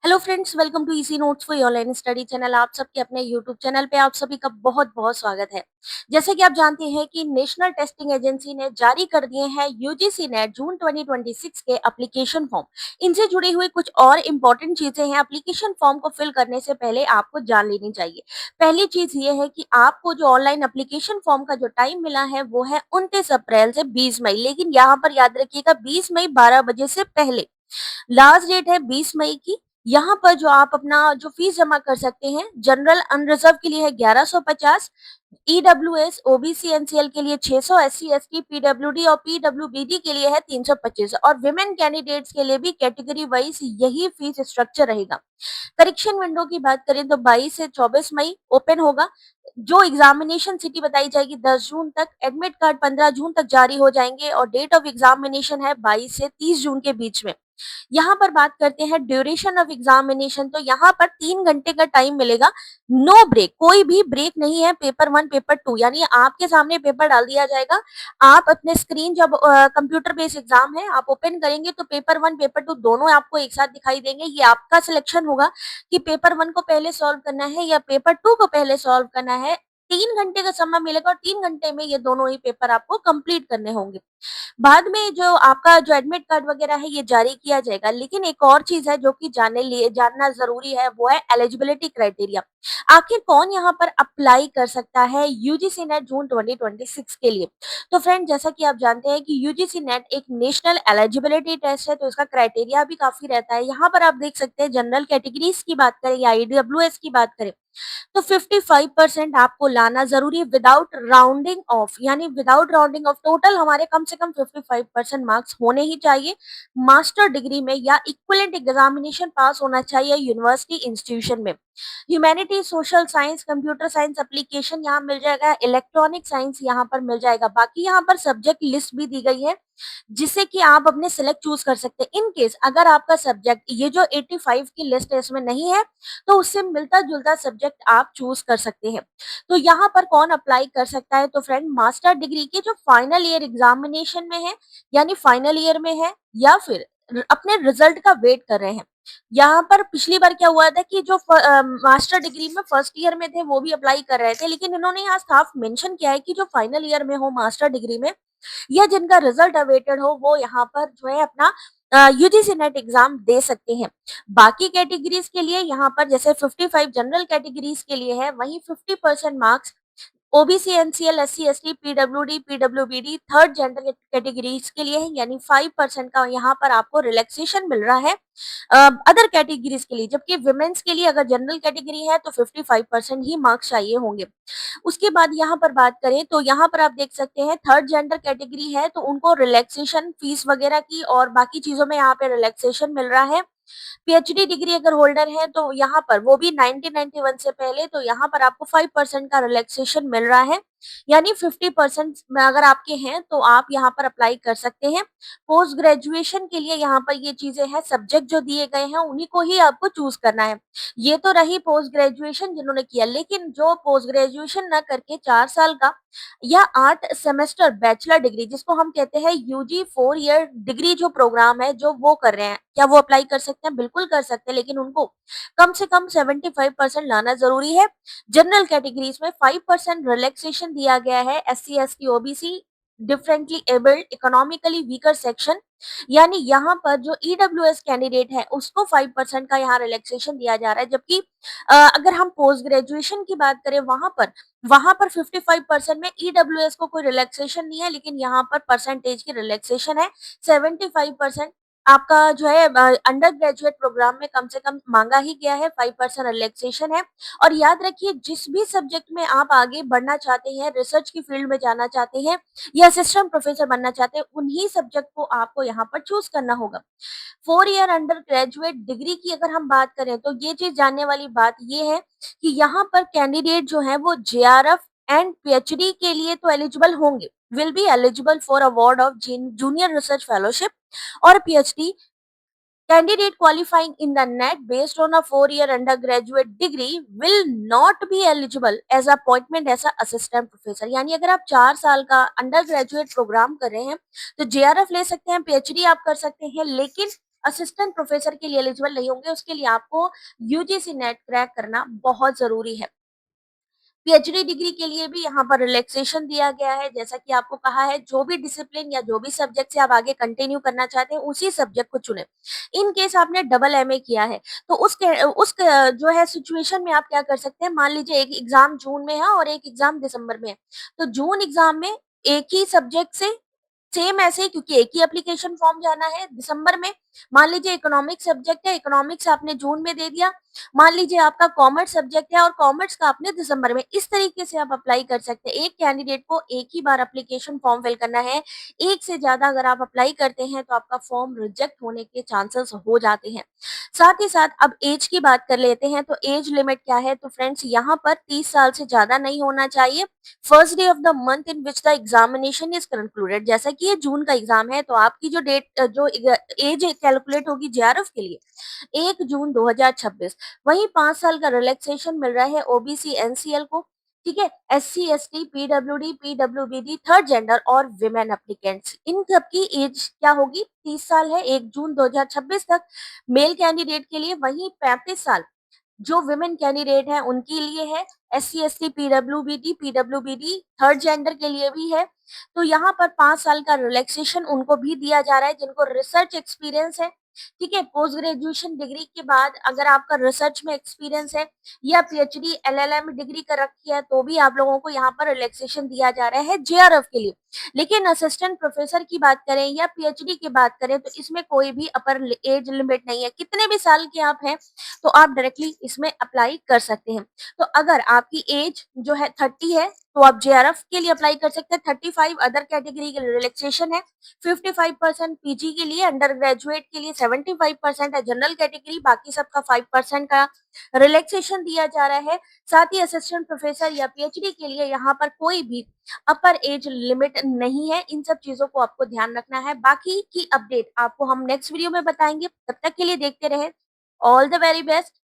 Hello friends, welcome to easy notes for online study channel. आप सबके अपने YouTube channel पे आप सभी का बहुत बहुत स्वागत है। जैसे कि आप जानते हैं कि नेशनल टेस्टिंग एजेंसी ने जारी कर दिए हैं यूजीसी नेट जून 2026 के एप्लीकेशन फॉर्म। इनसे जुड़ी हुई कुछ और इम्पोर्टेंट चीजें हैं, एप्लीकेशन फॉर्म को फिल करने से पहले आपको जान लेनी चाहिए। पहली चीज ये है कि आपको जो ऑनलाइन एप्लीकेशन फॉर्म का जो टाइम मिला है वो है 29 अप्रैल से 20 मई, लेकिन यहाँ पर याद रखिएगा 20 मई 12 बजे से पहले। लास्ट डेट है 20 मई की। यहाँ पर जो आप अपना जो फीस जमा कर सकते हैं, जनरल अनरिजर्व के लिए है 1150, ईडब्ल्यूएस ओबीसी एनसीएल के लिए 600, एससी एसटी पीडब्ल्यूडी और पीडब्ल्यूबीडी के लिए है 325 और विमेन कैंडिडेट्स के लिए भी कैटेगरी वाइज यही फीस स्ट्रक्चर रहेगा। करेक्शन विंडो की बात करें तो 22 से 24 मई ओपन होगा। जो एग्जामिनेशन सिटी बताई जाएगी 10 जून तक, एडमिट कार्ड 15 जून तक जारी हो जाएंगे और डेट ऑफ एग्जामिनेशन है 22 से 30 जून के बीच में। यहाँ पर बात करते हैं ड्यूरेशन ऑफ एग्जामिनेशन, तो यहाँ पर 3 घंटे का टाइम मिलेगा। नो ब्रेक, कोई भी ब्रेक नहीं है। पेपर 1 पेपर 2 यानी आपके सामने पेपर डाल दिया जाएगा। आप अपने स्क्रीन जब कंप्यूटर बेस्ड एग्जाम है आप ओपन करेंगे तो पेपर 1 पेपर 2 दोनों आपको एक साथ दिखाई देंगे। ये आपका सिलेक्शन होगा कि पेपर 1 को पहले सॉल्व करना है या पेपर 2 को पहले सॉल्व करना है। 3 घंटे का समय मिलेगा और 3 घंटे में ये दोनों ही पेपर आपको कंप्लीट करने होंगे। बाद में जो आपका जो एडमिट कार्ड वगैरह है ये जारी किया जाएगा। लेकिन एक और चीज है जो कि जानना जरूरी है, वो है एलिजिबिलिटी क्राइटेरिया। आखिर कौन यहाँ पर अप्लाई कर सकता है यूजीसी नेट जून 2026 के लिए। तो फ्रेंड, जैसा कि आप जानते हैं कि यूजीसी नेट एक नेशनल एलिजिबिलिटी टेस्ट है, तो इसका क्राइटेरिया भी काफी रहता है। यहाँ पर आप देख सकते हैं जनरल कैटेगरीज की बात करें या ईडब्ल्यूएस की बात करें तो 55% आपको लाना जरूरी है विदाउट राउंडिंग ऑफ, यानी विदाउट राउंडिंग ऑफ टोटल हमारे कम से कम 55% मार्क्स होने ही चाहिए। मास्टर डिग्री में या इक्विवेलेंट एग्जामिनेशन पास होना चाहिए यूनिवर्सिटी इंस्टीट्यूशन में। Humanity, social science, computer science application यहाँ मिल जाएगा, इलेक्ट्रॉनिक साइंस यहाँ पर मिल जाएगा। बाकी यहाँ पर सब्जेक्ट लिस्ट भी दी गई है जिससे कि आप अपने सिलेक्ट चूज कर सकते हैं। इन केस अगर आपका सब्जेक्ट ये जो 85 की लिस्ट है इसमें नहीं है तो उससे मिलता जुलता सब्जेक्ट आप चूज कर सकते हैं। तो यहाँ पर कौन अप्लाई कर सकता है, तो फ्रेंड मास्टर डिग्री के जो फाइनल ईयर एग्जामिनेशन में है, यानी फाइनल ईयर में है या फिर अपने रिजल्ट का वेट कर रहे हैं। यहाँ पर पिछली बार क्या हुआ था कि जो मास्टर डिग्री में फर्स्ट ईयर में थे वो भी अप्लाई कर रहे थे, लेकिन इन्होंने यहाँ साफ मेंशन किया है कि जो फाइनल ईयर में हो मास्टर डिग्री में या जिनका रिजल्ट अवेटेड हो वो यहाँ पर जो है अपना यूजीसी नेट एग्जाम दे सकते हैं। बाकी कैटेगरीज के लिए यहाँ पर जैसे 55 जनरल कैटेगरीज के लिए है, वहीं 50% marks OBC NCL SC ST PWD PWBD third gender categories के लिए है, यानी 5% का यहाँ पर आपको रिलैक्सेशन मिल रहा है अदर कैटेगरीज के लिए। जबकि विमेन्स के लिए अगर जनरल कैटेगरी है तो 55% ही मार्क्स चाहिए होंगे। उसके बाद यहाँ पर बात करें तो यहाँ पर आप देख सकते हैं थर्ड जेंडर कैटेगरी है तो उनको रिलैक्सेशन फीस वगैरह की और बाकी चीजों में यहाँ पे रिलैक्सेशन मिल रहा है। पीएचडी डिग्री अगर होल्डर है तो यहाँ पर वो भी 1991 से पहले, तो यहाँ पर आपको 5% का रिलैक्सेशन मिल रहा है, यानी 50% में अगर आपके हैं तो आप यहाँ पर अप्लाई कर सकते हैं। पोस्ट ग्रेजुएशन के लिए यहाँ पर ये चीजें हैं, सब्जेक्ट जो दिए गए हैं उन्हीं को ही आपको चूज करना है। ये तो रही पोस्ट ग्रेजुएशन जिन्होंने किया, लेकिन जो पोस्ट ग्रेजुएशन न करके 4 साल का या 8 सेमेस्टर बैचलर डिग्री जिसको हम कहते हैं यूजी 4 ईयर डिग्री जो प्रोग्राम है जो वो कर रहे हैं, क्या वो अप्लाई कर सकते हैं? बिल्कुल कर सकते हैं, लेकिन उनको कम से कम 75% लाना जरूरी है। जनरल कैटेगरीज में 5% रिलैक्सेशन दिया गया है, SC ST OBC differently abled economically weaker section, यानी यहाँ पर जो ईडब्ल्यूएस कैंडिडेट है उसको 5% का यहाँ रिलैक्सेशन दिया जा रहा है। जबकि अगर हम पोस्ट ग्रेजुएशन की बात करें वहां पर 55% में ईडब्ल्यूएस को कोई रिलैक्सेशन नहीं है, लेकिन यहाँ पर परसेंटेज की रिलैक्सेशन है। 75% आपका जो है अंडर ग्रेजुएट प्रोग्राम में कम से कम मांगा ही गया है, 5% रिलैक्सेशन है। और याद रखिए जिस भी सब्जेक्ट में आप आगे बढ़ना चाहते हैं, रिसर्च की फील्ड में जाना चाहते हैं या असिस्टेंट प्रोफेसर बनना चाहते हैं, उन्हीं सब्जेक्ट को आपको यहाँ पर चूज करना होगा। 4 ईयर अंडर ग्रेजुएट डिग्री की अगर हम बात करें तो ये चीज जानने वाली बात ये है कि यहाँ पर कैंडिडेट जो है वो जेआरएफ एंड पीएचडी के लिए तो एलिजिबल होंगे, will be eligible for award of junior research fellowship और PhD. Candidate qualifying in the NET based on a 4 year undergraduate degree will not be eligible as appointment as a assistant professor। यानी अगर आप 4 साल का under graduate programme कर रहे हैं तो जेआरएफ ले सकते हैं, पीएचडी आप कर सकते हैं, लेकिन असिस्टेंट प्रोफेसर के लिए एलिजिबल नहीं होंगे, उसके लिए आपको यूजीसी नेट क्रैक करना बहुत ज़रूरी है। पीएचडी डिग्री के लिए भी यहाँ पर रिलैक्सेशन दिया गया है, जैसा कि आपको कहा है जो भी डिसिप्लिन या जो भी सब्जेक्ट से आप आगे कंटिन्यू करना चाहते हैं, उसी सब्जेक्ट को चुनें। इन केस आपने डबल एमए किया है, तो जो है सिचुएशन में आप क्या कर सकते हैं, मान लीजिए एक एग्ज़ाम जून में है और एक एग्ज़ाम दिसंबर में है। तो जून एग्ज़ाम में एक ही सब्जेक्ट से सेम ऐसे ही, क्योंकि एक ही एप्लीकेशन फॉर्म जाना है। दिसंबर में मान लीजिए इकोनॉमिक्स सब्जेक्ट है, इकोनॉमिक्स आपने जून में दे दिया। मान लीजिए आपका कॉमर्स सब्जेक्ट है और कॉमर्स का आपने दिसंबर में, इस तरीके से आप अप्लाई कर सकते हैं। एक कैंडिडेट को एक ही बार एप्लीकेशन फॉर्म फिल करना है। एक से ज़्यादा अगर आप अप्लाई करते हैं तो आपका फॉर्म रिजेक्ट होने के चांसेस हो जाते हैं। साथ ही साथ अब ऐज की बात कर लेते हैं, तो ऐज लिमिट क्या है? तो फ्रेंड्स यहाँ पर 30 साल से ज़्यादा नहीं होना चाहिए। First day of the month in which the examination is concluded, जैसा कि ये जून का एग्जाम है तो आपकी जो एज कैलकुलेट होगी जेआरएफ के लिए 1 जून 2026। वहीं 5 साल का रिलैक्सेशन मिल रहा है ओबीसी एनसीएल को, ठीक है, SC ST PWD PWBD third gender और विमेन एप्लीकेंट्स, इन सबकी एज क्या होगी? 30 साल है 1 जून 2026 तक मेल कैंडिडेट के लिए। वहीं 35 साल जो विमेन कैंडिडेट हैं उनके लिए है। SC ST PWBD third gender के लिए भी है। तो यहाँ पर 5 साल का रिलैक्सेशन उनको भी दिया जा रहा है जिनको रिसर्च एक्सपीरियंस है, ठीक है। पोस्ट ग्रेजुएशन डिग्री के बाद अगर आपका रिसर्च में एक्सपीरियंस है या पीएचडी एलएलएम डिग्री कर रखी है तो भी आप लोगों को यहाँ पर रिलैक्सेशन दिया जा रहा है जेआरएफ के लिए। लेकिन असिस्टेंट प्रोफेसर की बात करें या पीएचडी की बात करें तो इसमें कोई भी अपर एज लिमिट नहीं है। कितने भी साल के आप हैं तो आप डायरेक्टली इसमें अप्लाई कर सकते हैं। तो अगर आपकी एज जो है 30 है तो आप जेआरएफ के लिए अप्लाई कर सकते हैं। 35 अदर कैटेगरी के लिए रिलैक्सेशन है। 55% पीजी के लिए, अंडर ग्रेजुएट के लिए 75% है जनरल कैटेगरी, बाकी सबका 5% का रिलैक्सेशन दिया जा रहा है। साथ ही असिस्टेंट प्रोफेसर या पीएचडी के लिए यहाँ पर कोई भी अपर एज लिमिट नहीं है। इन सब चीजों को आपको ध्यान रखना है। बाकी की अपडेट आपको हम नेक्स्ट वीडियो में बताएंगे। तब तक के लिए देखते रहे। All the very best.